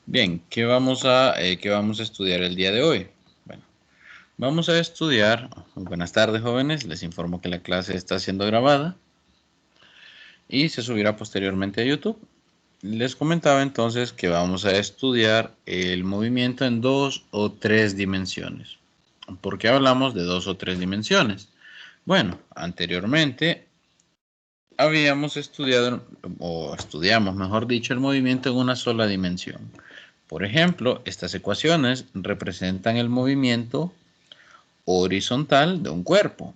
Bien, qué vamos a estudiar el día de hoy? Bueno, vamos a estudiar. Buenas tardes, jóvenes. Les informo que la clase está siendo grabada y se subirá posteriormente a YouTube. Les comentaba entonces que vamos a estudiar el movimiento en 2 o 3 dimensiones. ¿Por qué hablamos de 2 o 3 dimensiones? Bueno, anteriormente habíamos estudiado, o estudiamos, mejor dicho, el movimiento en una sola dimensión. Por ejemplo, estas ecuaciones representan el movimiento horizontal de un cuerpo,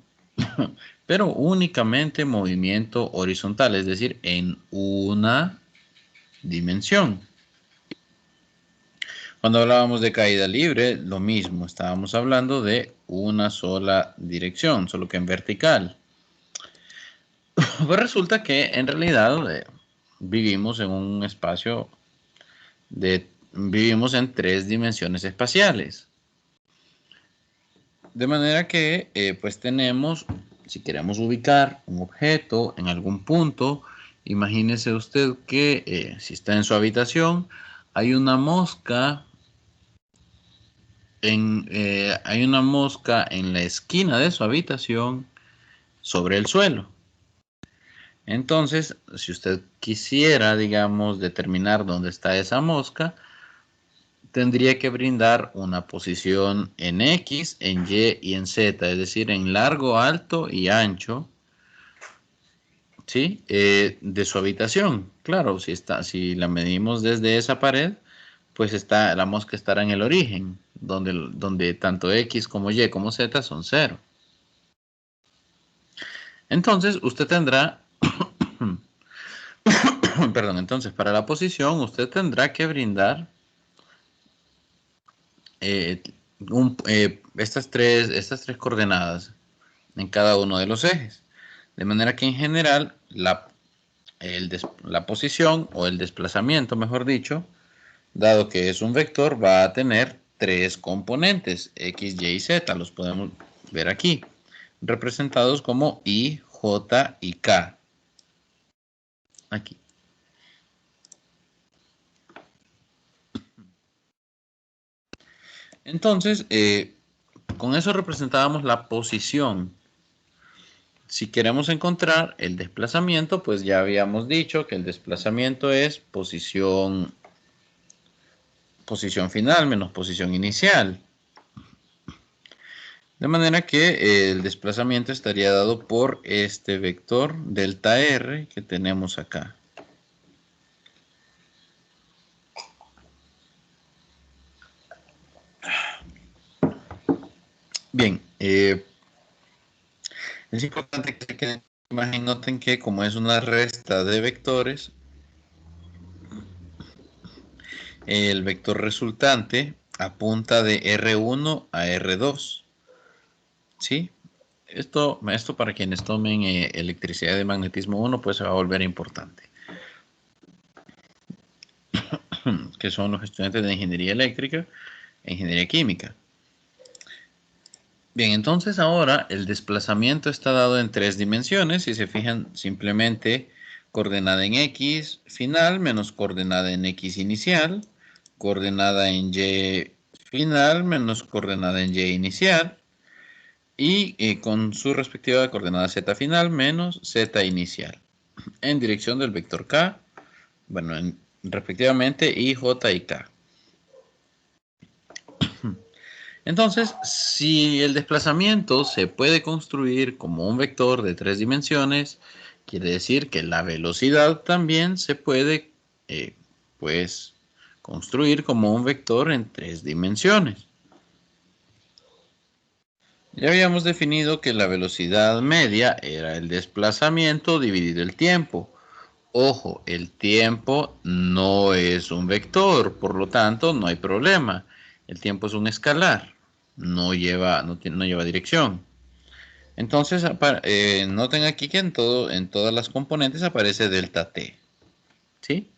pero únicamente movimiento horizontal, es decir, en una dimensión. Cuando hablábamos de caída libre, lo mismo, estábamos hablando de una sola dirección, solo que en vertical. Pues resulta que en realidad vivimos en un espacio vivimos en 3 dimensiones espaciales. De manera que pues tenemos, si queremos ubicar un objeto en algún punto, imagínese usted que si está en su habitación, hay una mosca hay una mosca en la esquina de su habitación sobre el suelo. Entonces, si usted quisiera, digamos, determinar dónde está esa mosca, tendría que brindar una posición en X, en Y y en Z, es decir, en largo, alto y ancho, ¿sí? De su habitación. Claro, si la medimos desde esa pared, pues la mosca estará en el origen, donde tanto X como Y como Z son 0. Entonces, usted tendrá, perdón, entonces para la posición usted tendrá que brindar eh, estas tres coordenadas en cada uno de los ejes. De manera que en general la posición o el desplazamiento, mejor dicho, dado que es un vector, va a tener 3 componentes, X, Y y Z. Los podemos ver aquí, representados como I, J y K. Aquí. Entonces, con eso representábamos la posición. Si queremos encontrar el desplazamiento, pues ya habíamos dicho que el desplazamiento es posición final menos posición inicial. De manera que el desplazamiento estaría dado por este vector delta R que tenemos acá. Bien, es importante que en la imagen noten que como es una resta de vectores, el vector resultante apunta de R1 a R2. ¿Sí? Esto para quienes tomen electricidad de magnetismo 1, pues se va a volver importante. Que son los estudiantes de ingeniería eléctrica e ingeniería química. Bien, entonces ahora el desplazamiento está dado en 3 dimensiones. Si se fijan, simplemente coordenada en X final menos coordenada en X inicial, coordenada en Y final menos coordenada en Y inicial, y con su respectiva coordenada Z final menos Z inicial, en dirección del vector K, bueno, respectivamente I, J y K. Entonces, si el desplazamiento se puede construir como un vector de 3 dimensiones, quiere decir que la velocidad también se puede, pues, construir como un vector en 3 dimensiones. Ya habíamos definido que la velocidad media era el desplazamiento dividido el tiempo. Ojo, el tiempo no es un vector, por lo tanto no hay problema. El tiempo es un escalar, no lleva dirección. Entonces, noten aquí que en todas las componentes aparece delta t. ¿Sí?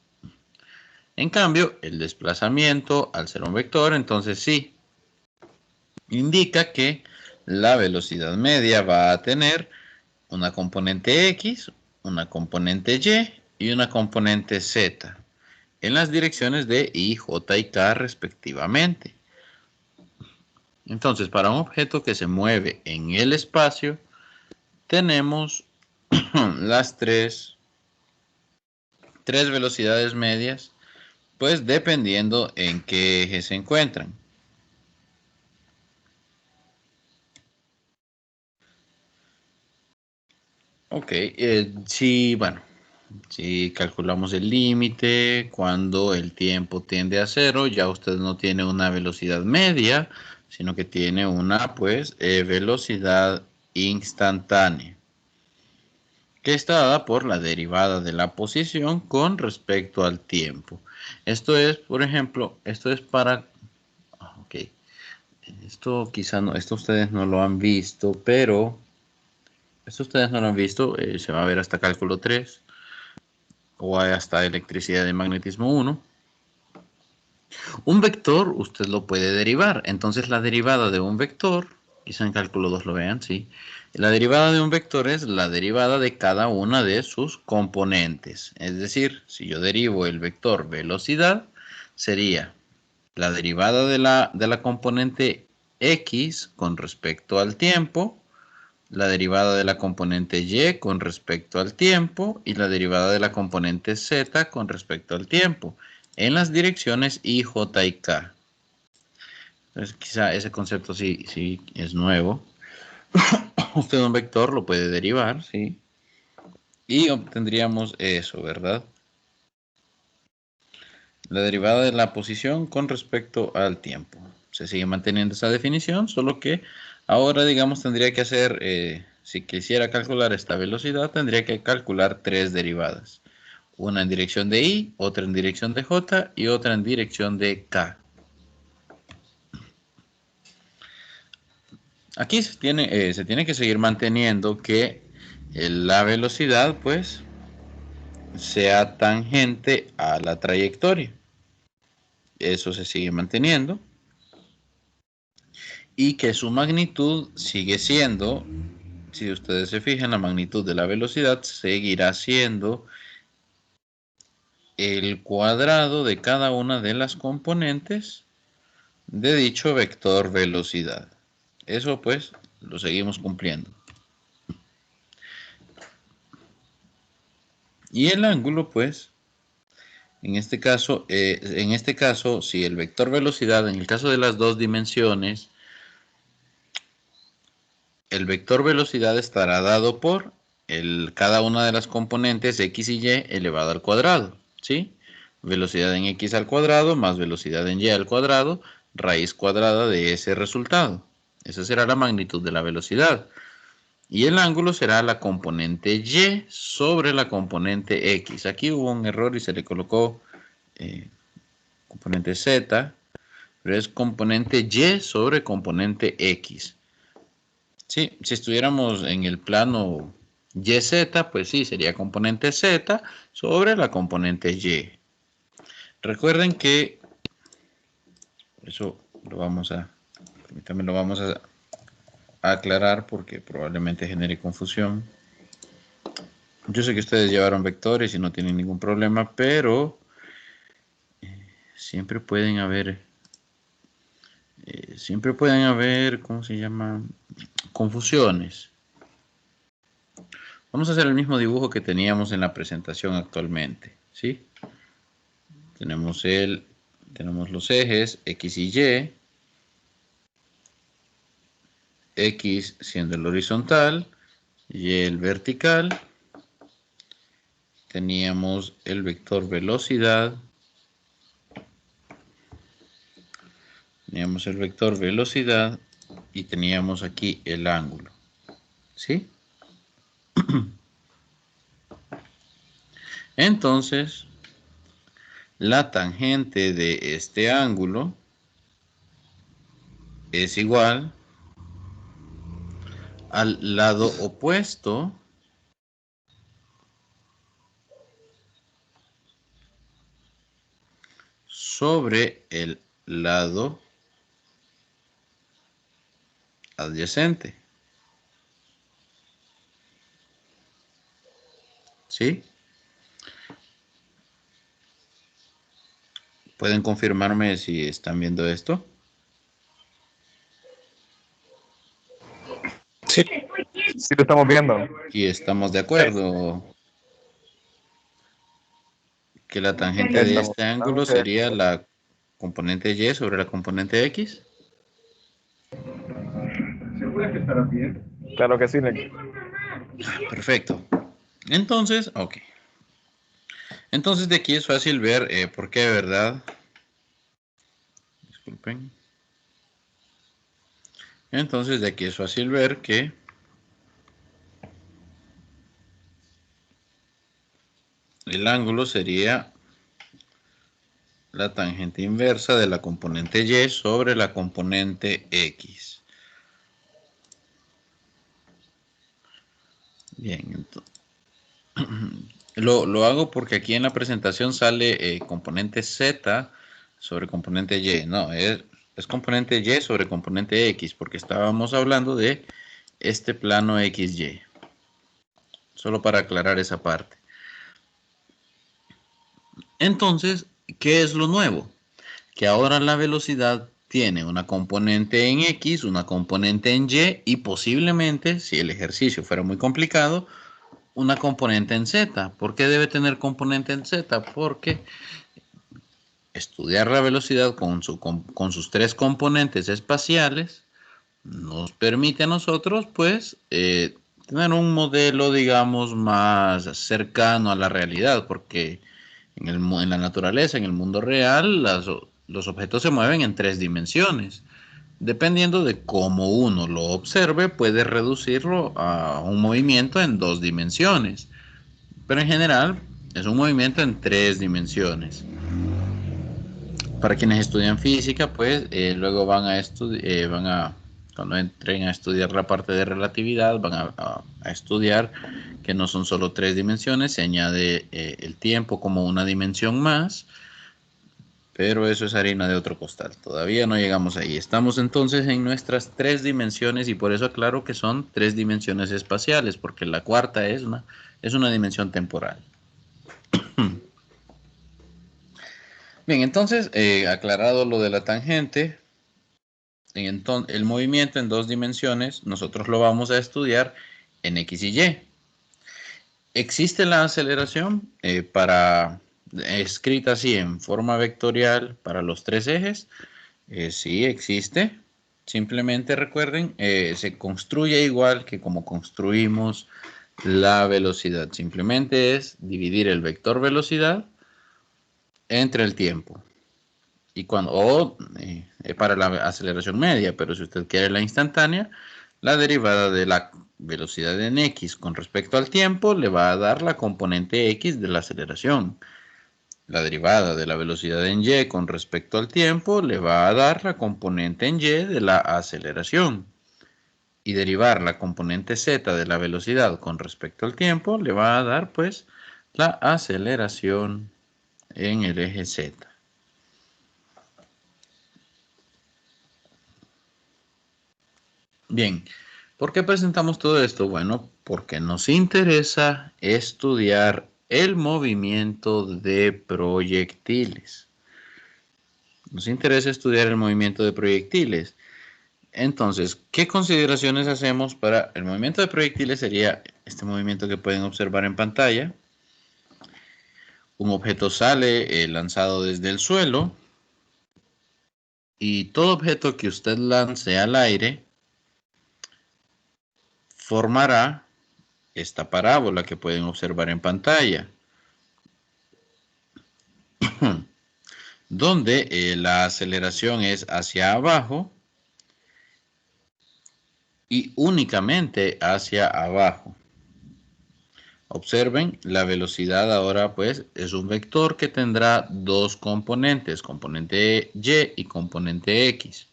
En cambio, el desplazamiento, al ser un vector, entonces sí, indica que la velocidad media va a tener una componente X, una componente Y y una componente Z. en las direcciones de I, J y K respectivamente. Entonces, para un objeto que se mueve en el espacio, tenemos las tres velocidades medias, pues dependiendo en qué eje se encuentran. Ok, si calculamos el límite, cuando el tiempo tiende a cero, ya usted no tiene una velocidad media, sino que tiene una, pues, velocidad instantánea, que está dada por la derivada de la posición con respecto al tiempo. Esto es, por ejemplo, esto es para... Ok, esto quizá no, esto ustedes no lo han visto, pero... Esto ustedes no lo han visto, se va a ver hasta cálculo 3 o hasta electricidad de magnetismo 1. Un vector usted lo puede derivar, entonces la derivada de un vector, quizá en cálculo 2 lo vean, sí. La derivada de un vector es la derivada de cada una de sus componentes. Es decir, si yo derivo el vector velocidad, sería la derivada de la componente x con respecto al tiempo, la derivada de la componente y con respecto al tiempo y la derivada de la componente z con respecto al tiempo en las direcciones i, j y k. Entonces, quizá ese concepto sí es nuevo. Usted un vector lo puede derivar, ¿sí? Y obtendríamos eso, ¿verdad? La derivada de la posición con respecto al tiempo. Se sigue manteniendo esa definición, solo que ahora, digamos, tendría que hacer, si quisiera calcular esta velocidad, tendría que calcular tres derivadas. Una en dirección de I, otra en dirección de J y otra en dirección de K. Aquí se tiene que seguir manteniendo que la velocidad, pues, sea tangente a la trayectoria. Eso se sigue manteniendo. Y que su magnitud sigue siendo, si ustedes se fijan, la magnitud de la velocidad seguirá siendo el cuadrado de cada una de las componentes de dicho vector velocidad. Eso pues lo seguimos cumpliendo. Y el ángulo pues, en este caso, si el vector velocidad, en el caso de las dos dimensiones, el vector velocidad estará dado por cada una de las componentes x y y elevado al cuadrado, ¿sí? Velocidad en x al cuadrado más velocidad en y al cuadrado, raíz cuadrada de ese resultado. Esa será la magnitud de la velocidad. Y el ángulo será la componente y sobre la componente x. Aquí hubo un error y se le colocó componente z, pero es componente y sobre componente x. Sí, si estuviéramos en el plano YZ, pues sí, sería componente Z sobre la componente Y. Recuerden que, eso lo vamos a, permítanme, lo vamos a aclarar porque probablemente genere confusión. Yo sé que ustedes llevaron vectores y no tienen ningún problema, pero siempre pueden haber, ¿cómo se llama? Confusiones. Vamos a hacer el mismo dibujo que teníamos en la presentación actualmente, ¿sí? Tenemos los ejes X y Y, X siendo el horizontal, Y el vertical. Teníamos el vector velocidad. Y teníamos aquí el ángulo. ¿Sí? Entonces, la tangente de este ángulo es igual al lado opuesto sobre el lado adyacente. ¿Sí? ¿Pueden confirmarme si están viendo esto? Sí, sí lo estamos viendo. Y estamos de Sí, acuerdo que la tangente de estamos este ángulo totalmente de sería acuerdo. la componente y sobre la componente x. ¿Segura que estará bien? Claro que sí, Nick. Perfecto. Entonces, ok. Entonces de aquí es fácil ver por qué, ¿verdad? Disculpen. Entonces de aquí es fácil ver que el ángulo sería la tangente inversa de la componente y sobre la componente x. Bien, entonces, lo hago porque aquí en la presentación sale componente z sobre componente y. No, es componente y sobre componente x, porque estábamos hablando de este plano xy. Solo para aclarar esa parte. Entonces, ¿qué es lo nuevo? Que ahora la velocidad tiene una componente en X, una componente en Y y posiblemente, si el ejercicio fuera muy complicado, una componente en Z. ¿Por qué debe tener componente en Z? Porque estudiar la velocidad con sus tres componentes espaciales nos permite a nosotros, pues, tener un modelo, digamos, más cercano a la realidad, porque en la naturaleza, en el mundo real, los objetos se mueven en tres dimensiones. Dependiendo de cómo uno lo observe, puede reducirlo a un movimiento en dos dimensiones. Pero en general es un movimiento en tres dimensiones. Para quienes estudian física, pues luego cuando entren a estudiar la parte de relatividad, van a estudiar que no son solo tres dimensiones, se añade el tiempo como una dimensión más, pero eso es harina de otro costal. Todavía no llegamos ahí. Estamos entonces en nuestras tres dimensiones y por eso aclaro que son tres dimensiones espaciales, porque la cuarta es una dimensión temporal. Bien, entonces, aclarado lo de la tangente, el movimiento en dos dimensiones, nosotros lo vamos a estudiar en X y Y. ¿Existe la aceleración escrita así en forma vectorial para los tres ejes? Sí, existe. Simplemente recuerden, se construye igual que como construimos la velocidad. Simplemente es dividir el vector velocidad entre el tiempo. Para la aceleración media, pero si usted quiere la instantánea, la derivada de la velocidad en x con respecto al tiempo le va a dar la componente x de la aceleración. La derivada de la velocidad en y con respecto al tiempo le va a dar la componente en y de la aceleración. Y derivar la componente z de la velocidad con respecto al tiempo le va a dar pues la aceleración en el eje z. Bien, ¿por qué presentamos todo esto? Bueno, porque nos interesa estudiar el movimiento de proyectiles. Nos interesa estudiar el movimiento de proyectiles. Entonces, ¿qué consideraciones hacemos para el movimiento de proyectiles? Sería este movimiento que pueden observar en pantalla. Un objeto sale lanzado desde el suelo y todo objeto que usted lance al aire formará esta parábola que pueden observar en pantalla, donde la aceleración es hacia abajo y únicamente hacia abajo. Observen, la velocidad ahora pues es un vector que tendrá dos componentes, componente y y componente x.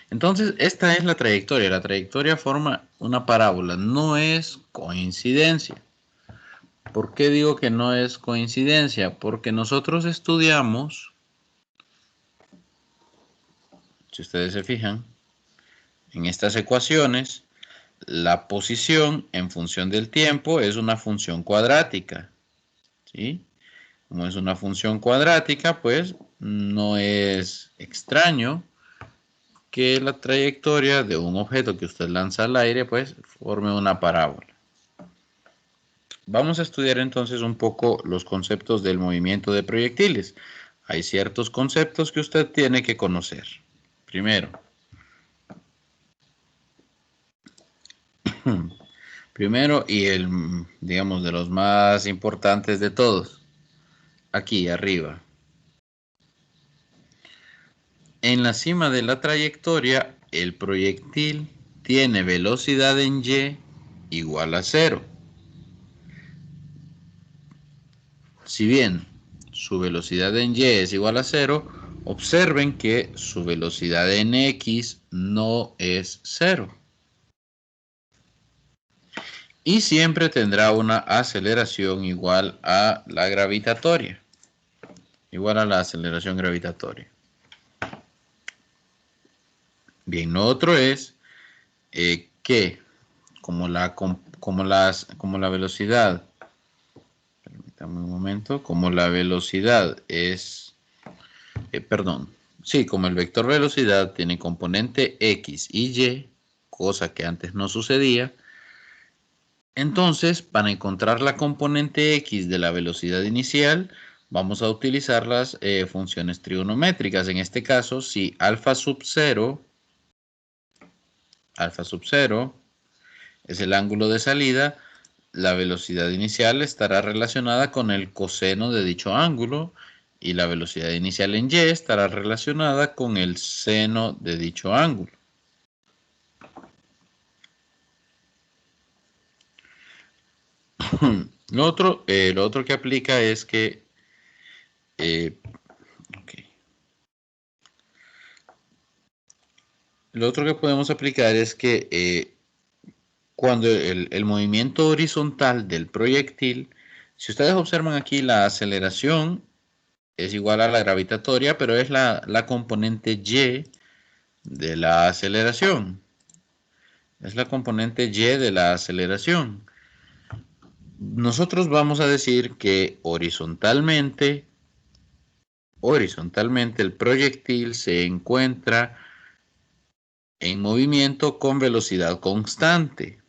Entonces, esta es la trayectoria. La trayectoria forma una parábola, no es coincidencia. ¿Por qué digo que no es coincidencia? Porque nosotros estudiamos, si ustedes se fijan, en estas ecuaciones, la posición en función del tiempo es una función cuadrática. ¿sí? Como es una función cuadrática, pues no es extraño que la trayectoria de un objeto que usted lanza al aire, pues forme una parábola. Vamos a estudiar entonces un poco los conceptos del movimiento de proyectiles. Hay ciertos conceptos que usted tiene que conocer. Primero, y digamos, de los más importantes de todos, aquí arriba. En la cima de la trayectoria, el proyectil tiene velocidad en y igual a 0. Si bien su velocidad en y es igual a 0, observen que su velocidad en x no es 0. Y siempre tendrá una aceleración igual a la gravitatoria. Igual a la aceleración gravitatoria. Bien, lo otro es que como la velocidad, permítame un momento, como la velocidad es, como el vector velocidad tiene componente x y y, cosa que antes no sucedía, entonces para encontrar la componente x de la velocidad inicial, vamos a utilizar las funciones trigonométricas. En este caso, si alfa sub 0 es el ángulo de salida, la velocidad inicial estará relacionada con el coseno de dicho ángulo y la velocidad inicial en y estará relacionada con el seno de dicho ángulo. Lo otro que aplica es que lo otro que podemos aplicar es que cuando el movimiento horizontal del proyectil, si ustedes observan aquí, la aceleración es igual a la gravitatoria, pero es la componente y de la aceleración. Es la componente y de la aceleración. Nosotros vamos a decir que horizontalmente el proyectil se encuentra en movimiento con velocidad constante.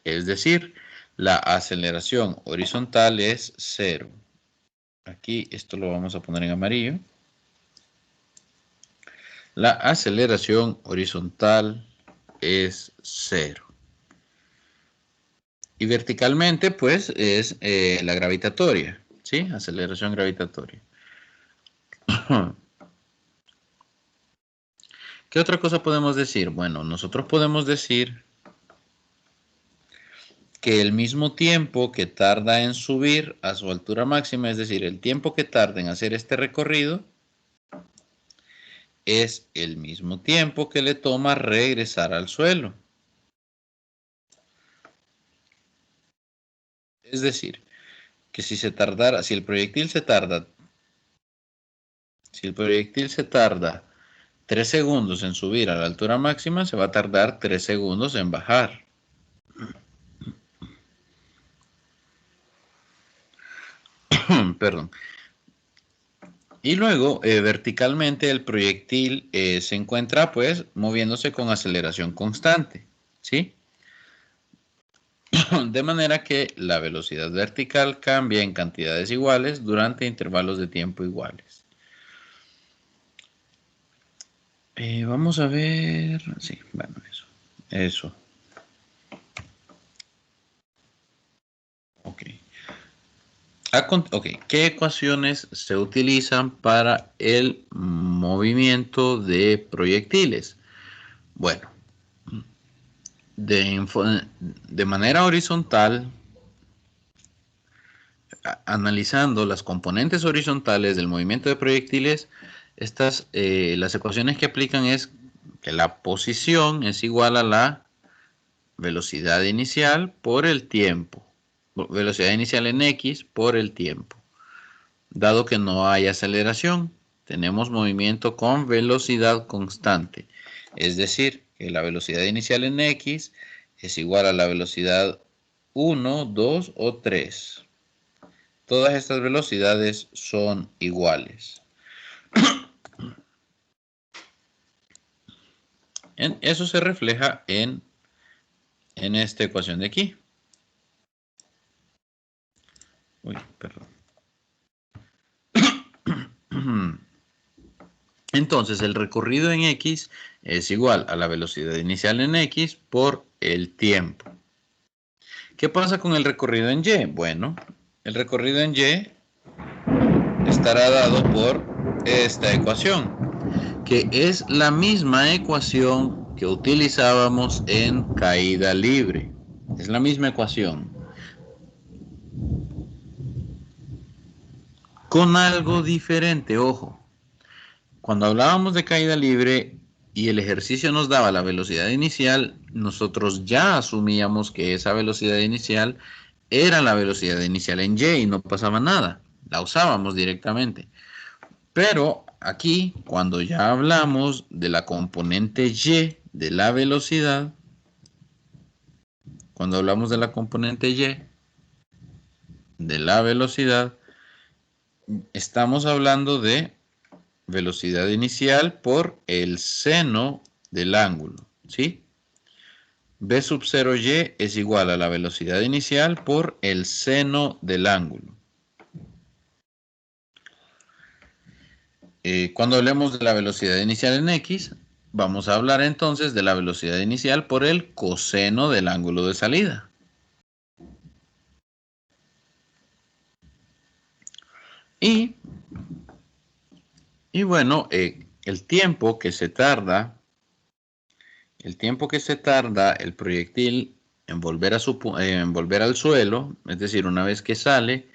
Es decir, la aceleración horizontal es 0. Aquí esto lo vamos a poner en amarillo. La aceleración horizontal es 0. Y verticalmente, pues, es la gravitatoria, ¿sí? Aceleración gravitatoria. ¿Qué otra cosa podemos decir? Bueno, nosotros podemos decir que el mismo tiempo que tarda en subir a su altura máxima, es decir, el tiempo que tarda en hacer este recorrido, es el mismo tiempo que le toma regresar al suelo. Es decir, que si el proyectil se tarda 3 segundos en subir a la altura máxima, se va a tardar 3 segundos en bajar. Perdón. Y luego, verticalmente, el proyectil se encuentra, pues, moviéndose con aceleración constante, ¿sí? De manera que la velocidad vertical cambia en cantidades iguales durante intervalos de tiempo iguales. Vamos a ver. Sí, bueno, eso. Ok. ¿Qué ecuaciones se utilizan para el movimiento de proyectiles? Bueno, de manera horizontal, analizando las componentes horizontales del movimiento de proyectiles, las ecuaciones que aplican es que la posición es igual a la velocidad inicial por el tiempo. Velocidad inicial en x por el tiempo. Dado que no hay aceleración, tenemos movimiento con velocidad constante. Es decir, que la velocidad inicial en x es igual a la velocidad 1, 2 o 3. Todas estas velocidades son iguales. Eso se refleja en esta ecuación de aquí. Uy, perdón. Entonces, el recorrido en X es igual a la velocidad inicial en X por el tiempo. ¿Qué pasa con el recorrido en Y? Bueno, el recorrido en Y estará dado por esta ecuación, que es la misma ecuación que utilizábamos en caída libre. Es la misma ecuación, con algo diferente, ojo. Cuando hablábamos de caída libre y el ejercicio nos daba la velocidad inicial, nosotros ya asumíamos que esa velocidad inicial era la velocidad inicial en Y y no pasaba nada. La usábamos directamente. Pero aquí, cuando ya hablamos de la componente Y de la velocidad, cuando hablamos de la componente Y de la velocidad, estamos hablando de velocidad inicial por el seno del ángulo, ¿sí? B sub 0y es igual a la velocidad inicial por el seno del ángulo. Cuando hablemos de la velocidad inicial en X, vamos a hablar entonces de la velocidad inicial por el coseno del ángulo de salida. Y bueno, el tiempo que se tarda el proyectil en volver al suelo, es decir, una vez que sale,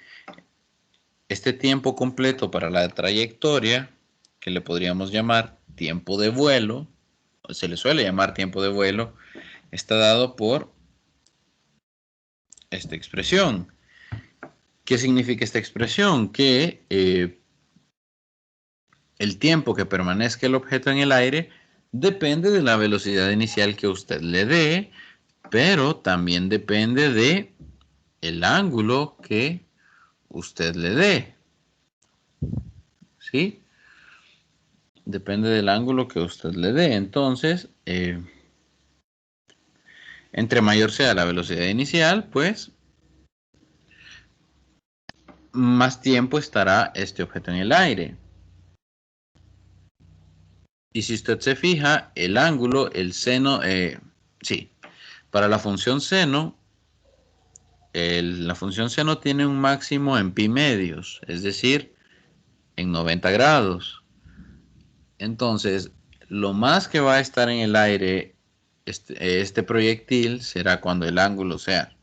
este tiempo completo para la trayectoria, que le podríamos llamar tiempo de vuelo, se le suele llamar tiempo de vuelo, está dado por esta expresión. ¿Qué significa esta expresión? Que el tiempo que permanezca el objeto en el aire depende de la velocidad inicial que usted le dé, pero también depende de el ángulo que usted le dé. ¿Sí? Depende del ángulo que usted le dé. Entonces, entre mayor sea la velocidad inicial, pues más tiempo estará este objeto en el aire. Y si usted se fija, el ángulo, el seno, sí, para la función seno, la función seno tiene un máximo en pi medios, es decir, en 90 grados. Entonces, lo más que va a estar en el aire este proyectil será cuando el ángulo sea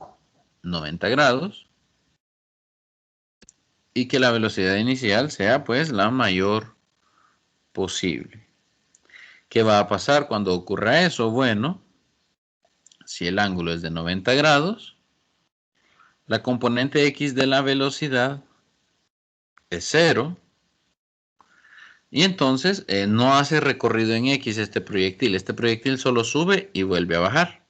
90 grados y que la velocidad inicial sea pues la mayor posible. ¿Qué va a pasar cuando ocurra eso? Bueno, si el ángulo es de 90 grados, la componente X de la velocidad es 0 y entonces no hace recorrido en X este proyectil. Este proyectil solo sube y vuelve a bajar.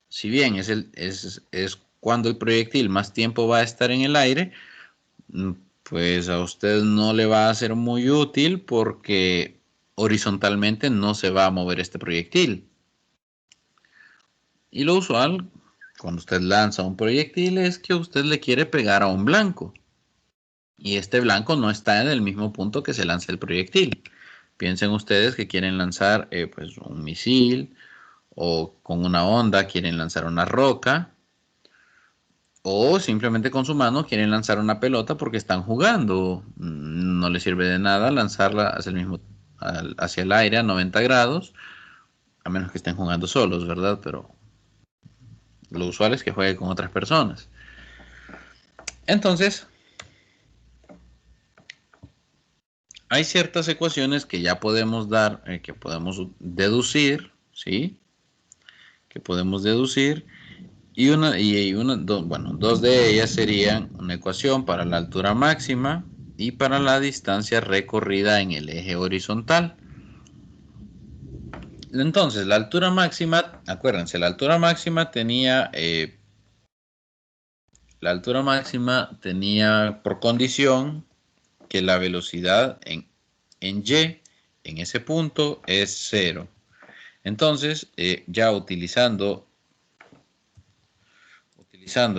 Si bien es cuando el proyectil más tiempo va a estar en el aire, pues a usted no le va a ser muy útil porque horizontalmente no se va a mover este proyectil. Y lo usual, cuando usted lanza un proyectil, es que usted le quiere pegar a un blanco. Y este blanco no está en el mismo punto que se lanza el proyectil. Piensen ustedes que quieren lanzar pues un misil o con una onda quieren lanzar una roca o simplemente con su mano quieren lanzar una pelota porque están jugando. No les sirve de nada lanzarla hacia el aire a 90 grados, a menos que estén jugando solos, ¿verdad? Pero lo usual es que juegue con otras personas. Entonces, hay ciertas ecuaciones que ya podemos dar, que podemos deducir, ¿sí? Que podemos deducir. Dos de ellas serían una ecuación para la altura máxima y para la distancia recorrida en el eje horizontal. Entonces, la altura máxima, acuérdense, la altura máxima tenía La altura máxima tenía por condición que la velocidad en Y, en ese punto, es 0. Entonces, ya utilizando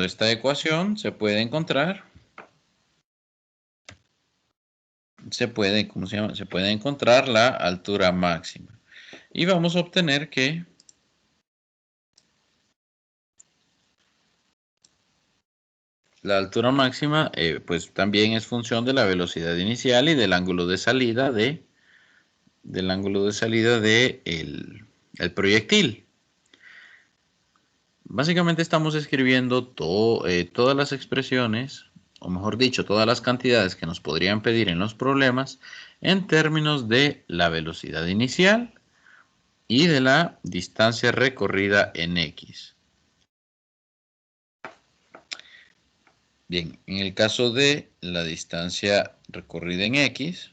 esta ecuación, se puede encontrar, ¿cómo se llama? Se puede encontrar la altura máxima. Y vamos a obtener que la altura máxima, pues también es función de la velocidad inicial y del ángulo de salida el proyectil. Básicamente estamos escribiendo todas las expresiones, o mejor dicho, todas las cantidades que nos podrían pedir en los problemas en términos de la velocidad inicial y de la distancia recorrida en X. Bien, en el caso de la distancia recorrida en X,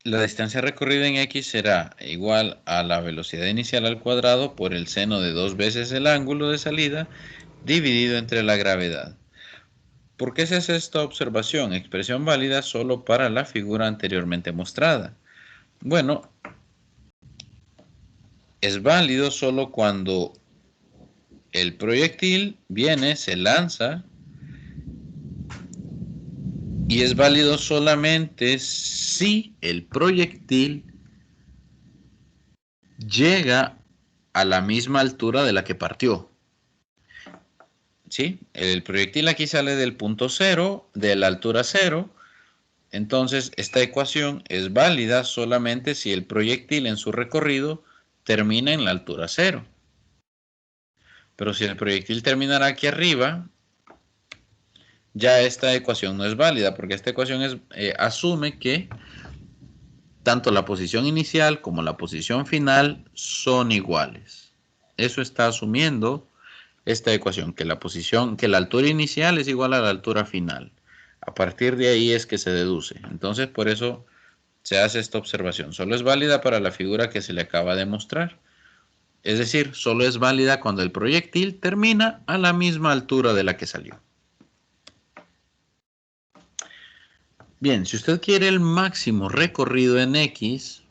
la distancia recorrida en X será igual a la velocidad inicial al cuadrado por el seno de 2 veces el ángulo de salida dividido entre la gravedad. ¿Por qué se hace esta observación? Expresión válida solo para la figura anteriormente mostrada. Bueno, es válido solo cuando el proyectil viene, se lanza, y es válido solamente si el proyectil llega a la misma altura de la que partió. ¿Sí? El proyectil aquí sale del punto 0, de la altura 0. Entonces, esta ecuación es válida solamente si el proyectil en su recorrido termina en la altura 0. Pero si el proyectil terminara aquí arriba, ya esta ecuación no es válida, porque esta ecuación asume que tanto la posición inicial como la posición final son iguales. Eso está asumiendo esta ecuación, que la altura inicial es igual a la altura final. A partir de ahí es que se deduce. Entonces, por eso se hace esta observación. Solo es válida para la figura que se le acaba de mostrar. Es decir, solo es válida cuando el proyectil termina a la misma altura de la que salió. Bien, si usted quiere el máximo recorrido en X,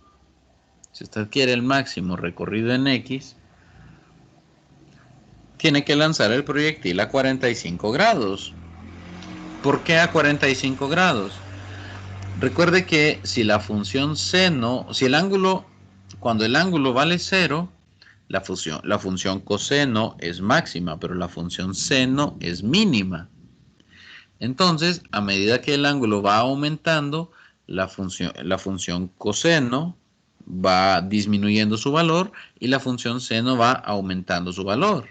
tiene que lanzar el proyectil a 45 grados. ¿Por qué a 45 grados? Recuerde que si la función seno, cuando el ángulo vale 0, la función coseno es máxima, pero la función seno es mínima. Entonces, a medida que el ángulo va aumentando, la función coseno va disminuyendo su valor y la función seno va aumentando su valor.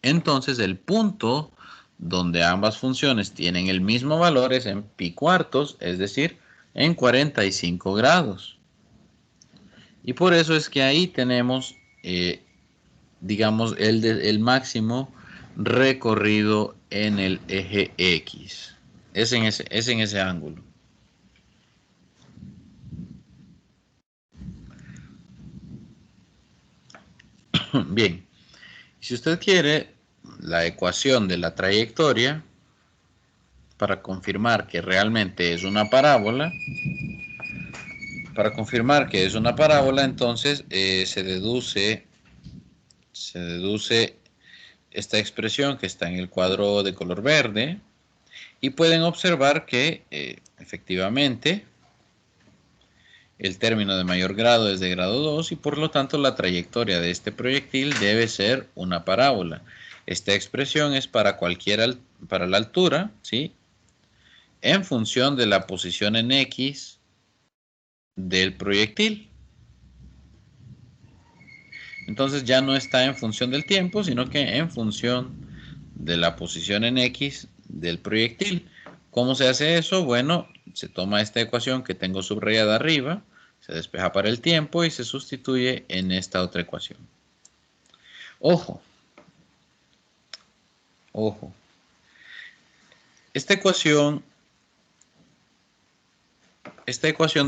Entonces, el punto donde ambas funciones tienen el mismo valor es en pi cuartos, es decir, en 45 grados. Y por eso es que ahí tenemos, digamos, el máximo recorrido en el eje X. Es en ese ángulo. Bien, si usted quiere la ecuación de la trayectoria para confirmar que realmente es una parábola, entonces se deduce esta expresión que está en el cuadro de color verde y pueden observar que efectivamente el término de mayor grado es de grado 2 y por lo tanto la trayectoria de este proyectil debe ser una parábola. Esta expresión es para la altura, ¿sí? En función de la posición en X del proyectil. Entonces ya no está en función del tiempo, sino que en función de la posición en X del proyectil. ¿Cómo se hace eso? Bueno, se toma esta ecuación que tengo subrayada arriba, se despeja para el tiempo y se sustituye en esta otra ecuación. Ojo. Esta ecuación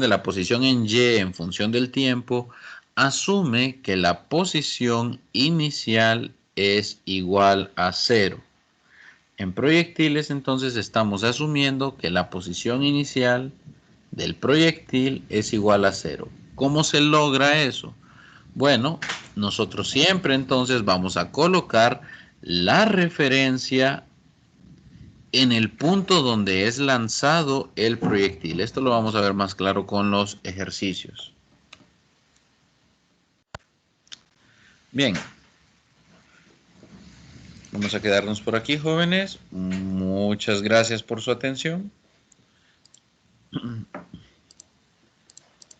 de la posición en Y en función del tiempo asume que la posición inicial es igual a 0. En proyectiles, entonces, estamos asumiendo que la posición inicial del proyectil es igual a 0. ¿Cómo se logra eso? Bueno, nosotros siempre entonces vamos a colocar la referencia en el punto donde es lanzado el proyectil. Esto lo vamos a ver más claro con los ejercicios. Bien. Vamos a quedarnos por aquí, jóvenes. Muchas gracias por su atención.